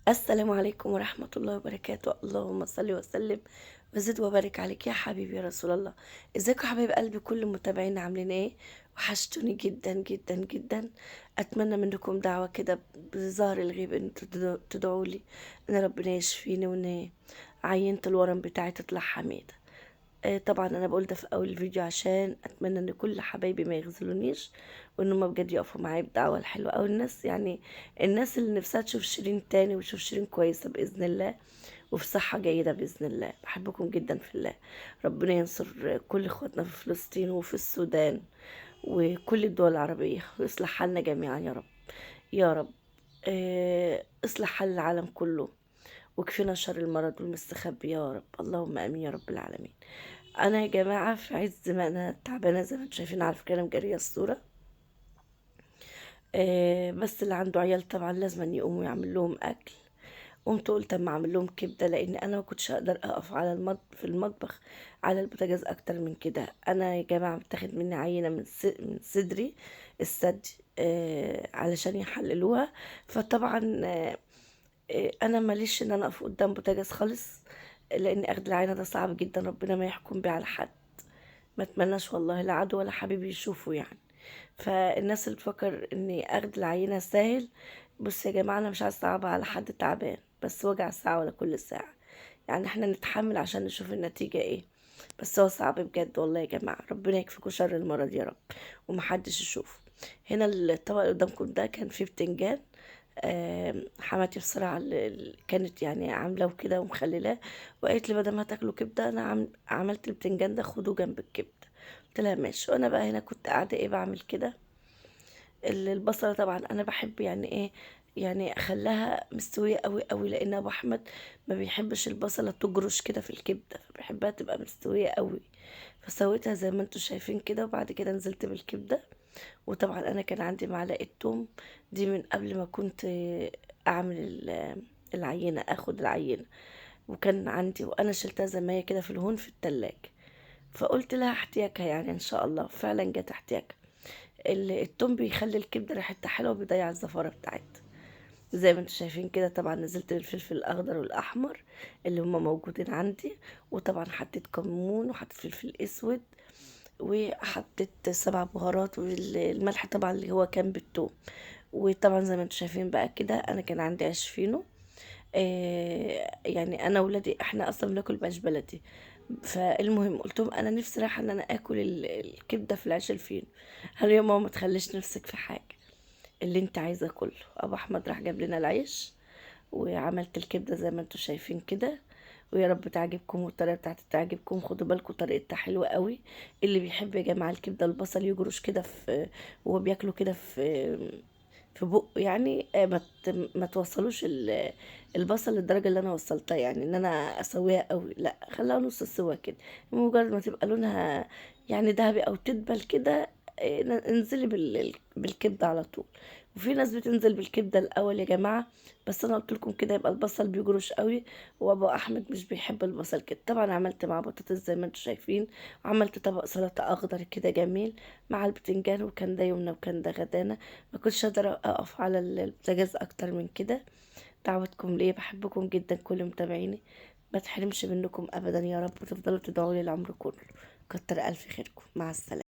السلام عليكم ورحمة الله وبركاته. اللهم صل وسلم وزد وبارك عليك يا حبيبي يا رسول الله. ازيكم يا حبايب قلبي كل متابعينا عاملين ايه؟ وحشتوني جدا جدا جدا. اتمنى منكم دعوة كده بظهر الغيب ان تدعوا لي ان ربنا يشفيني وان عينة الورم بتاعي تطلع حميدة. طبعا انا بقول ده في اول الفيديو عشان اتمنى ان كل حبايبي ما يغزلونيش، وان هم بجد يقفوا معايا بدعوة الحلوة او الناس، يعني الناس اللي نفسها تشوف شيرين تاني وتشوف شيرين كويسة بإذن الله وفي صحة جيدة بإذن الله. بحبكم جدا في الله. ربنا ينصر كل اخواتنا في فلسطين وفي السودان وكل الدول العربية ويصلح حالنا جميعا يا رب. يا رب. اصلح حال العالم كله وكفينا شر المرض والمستخبي يا رب، اللهم امين يا رب العالمين. انا يا جماعه في عز ما انا تعبانه زي ما انتم شايفين، على فكره انا مجريه الصوره. بس اللي عنده عيال طبعا لازم يقوموا يعمل لهم اكل. قمت قلت اما اعمل لهم كبده، لان انا ما كنتش اقدر اقف على في المطبخ على البوتاجاز اكتر من كده. انا يا جماعه متاخد مني عينه من صدري، الثدي، علشان يحللوها. فطبعا انا ماليش ان انا اقف قدام بوتاجاز خالص، لان اخد العينه ده صعب جدا، ربنا ما يحكم بيه على حد. ما اتمناش والله لا عدو ولا حبيبي يشوفه يعني. فالناس اللي تفكر اني اخد العينه سهل، بص يا جماعه انا مش عايزه اصعبها على حد تعبان، بس وجع ساعه ولا كل ساعه. يعني احنا نتحمل عشان نشوف النتيجه ايه. بس هو صعب بجد والله يا جماعه، ربنا يكفيكوا شر المرض يا رب ومحدش يشوفه. هنا الطبق اللي قدامكم ده كان فيه بتنجان. حماتي بصراحة اللي كانت يعني عاملاه وكده ومخللاه، وقالت لي بدل ما تاكلوا كبدة أنا عملت البتنجان ده خدوه جنب الكبدة. قلت لها ماشي. وأنا بقى هنا كنت قاعدة إيه بعمل كده. البصلة طبعا أنا بحب يعني إيه، يعني أخليها مستوية قوي قوي، لأن أبو أحمد ما بيحبش البصلة تجرش كده في الكبدة، فبحبها تبقى مستوية قوي. فسويتها زي ما انتوا شايفين كده، وبعد كده نزلت بالكبدة. وطبعا انا كان عندي معلقه توم، دي من قبل ما كنت اعمل العينه، اخد العينه. وكان عندي وانا شلتها زي ما هي كده في الهون في التلاج. فقلت لها احتياجها يعني ان شاء الله، فعلا جت احتياجها. التوم بيخلي الكبده ريحتها حلوه وبيضيع الزفاره بتاعتها. زي ما انتم شايفين كده، طبعا نزلت بالفلفل الاخضر والاحمر اللي هما موجودين عندي. وطبعا حطيت كمون وحطيت فلفل اسود وحطيت 7 بهارات، والملح طبعا اللي هو كان بالثوم. وطبعا زي ما انتم شايفين بقى كده انا كان عندي عيش فينو. يعني انا ولادي احنا اصلا بناكل بعيش بلدي. فالمهم قلت لهم انا نفسي رايحه ان انا اكل الكبده في العيش الفينو. قالوا يا ماما ما تخليش نفسك في حاجه، اللي انت عايزه كله. ابو احمد راح جاب لنا العيش وعملت الكبده زي ما انتم شايفين كده. ويا رب تعجبكم والطريقه بتاعتي تعجبكم. خدوا بالكم طريقتها حلوه قوي. اللي بيحب يا جماعه الكبده البصل يجرش كده في وهو بياكله كده في بقه يعني. ما توصلوش البصل للدرجه اللي انا وصلتها، يعني ان انا اسويها قوي، لا خليها نص سوا كده. مجرد ما تبقى لونها يعني ذهبي او تدبل كده، انزلي بالكبده على طول. وفي ناس بتنزل بالكبده الاول يا جماعه، بس انا قلت لكم كده يبقى البصل بيجرش قوي، وابو احمد مش بيحب البصل كده. طبعا عملت مع بطاطس زي ما انتم شايفين، وعملت طبق سلطه اخضر كده جميل مع البتنجان. وكان ده يومنا وكان ده غدانا. ما كنتش اقدر اقف على البوتاجاز اكتر من كده. دعوتكم ليه، بحبكم جدا كل متابعيني. ما تحرمش منكم ابدا يا رب، وتفضلوا تدعوا لي العمر كله. كتر الف خيركم، مع السلامه.